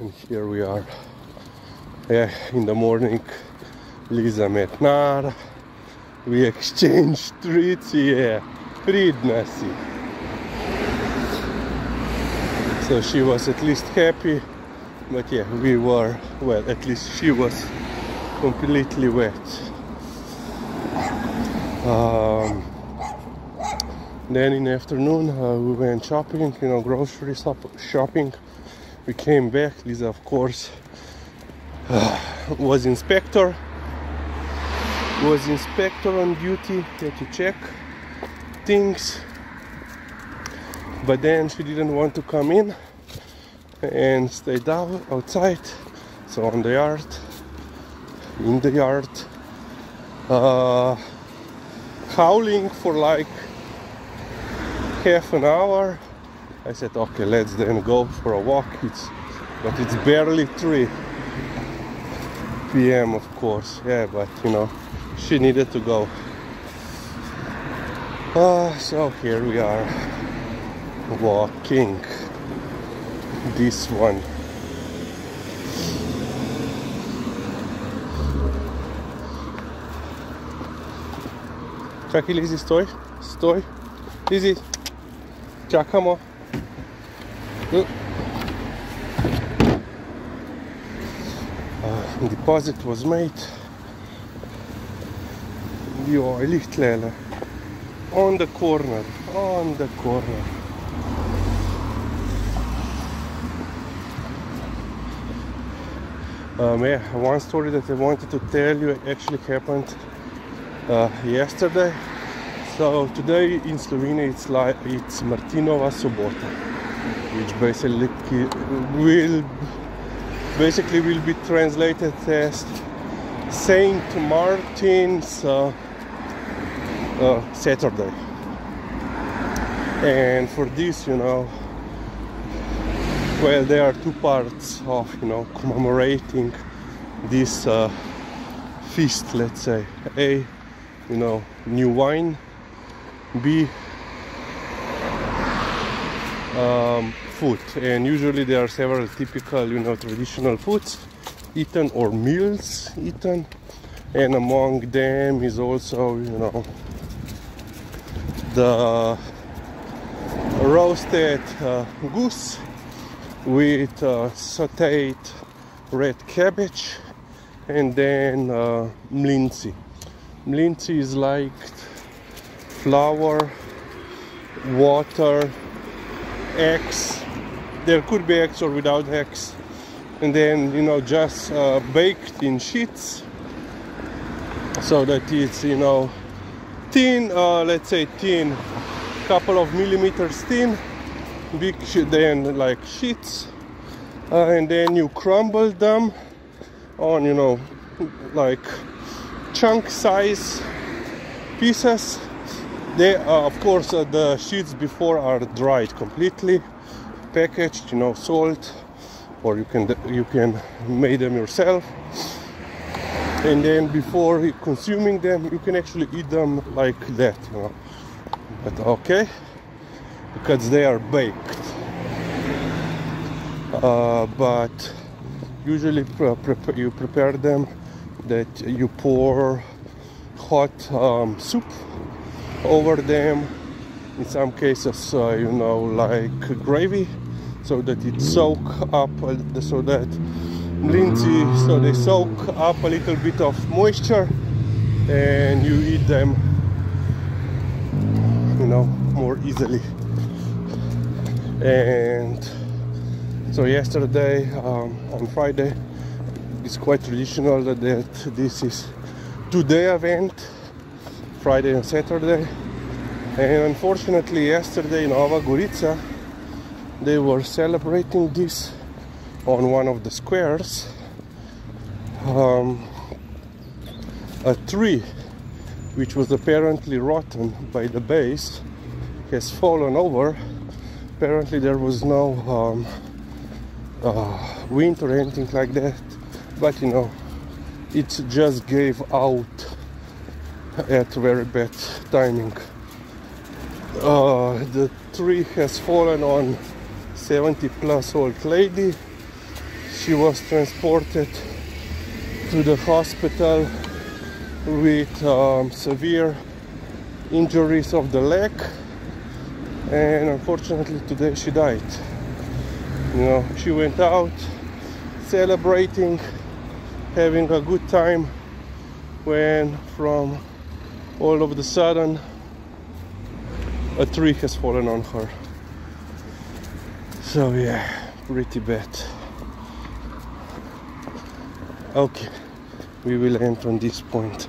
And here we are. Yeah, in the morning, Liza met Nara. We exchanged treats, yeah, pregnancy. So she was at least happy, but yeah, we were, well, at least she was completely wet. Then in the afternoon, we went shopping, you know, grocery shopping. We came back. Liza, of course, was inspector on duty, had to check things, but then she didn't want to come in and stayed outside, so in the yard, howling for like half an hour. I said, okay, let's then go for a walk. But it's barely 3 p.m. of course, yeah, but you know, she needed to go. So here we are walking this one. Čakaj, Lizi, stoj. Lizi, čakamo. Deposit was made. Joj, lih tlele. On the corner. Yeah, one story that I wanted to tell you actually happened yesterday. So today in Slovenia it's Martinova Sobota, which basically will be translated as Saint Martin's Saturday. And for this, you know, well, there are 2 parts of, you know, commemorating this feast, let's say. A, you know, new wine. B, food. And usually there are several typical, you know, traditional foods eaten or meals eaten, and among them is also, you know, the roasted goose with sauteed red cabbage, and then mlinci. Mlinci is like flour, water, eggs. There could be eggs or without eggs, and then, you know, just baked in sheets, so that it's, you know, thin, let's say thin, couple of millimeters thin, big, then like sheets, and then you crumble them on, you know, like chunk size pieces. They of course the sheets before are dried completely, packaged, you know, salt, or you can make them yourself, and then before consuming them you can actually eat them like that, you know. But okay, because they are baked. But usually you prepare them that you pour hot soup over them, in some cases, you know, like gravy, so that it soak up, so that mlinci, so they soak up a little bit of moisture, and you eat them, you know, more easily. And so yesterday, on Friday, it's quite traditional that this is 2-day event, Friday and Saturday. And unfortunately yesterday in Nova Gorica they were celebrating this on one of the squares. A tree which was apparently rotten by the base has fallen over. Apparently there was no wind or anything like that, but you know, it just gave out at very bad timing. The tree has fallen on 70+ old lady. She was transported to the hospital with severe injuries of the leg, and unfortunately today she died. You know, she went out celebrating, having a good time, when from all of a sudden a tree has fallen on her. So yeah, pretty bad. Okay, we will end on this point.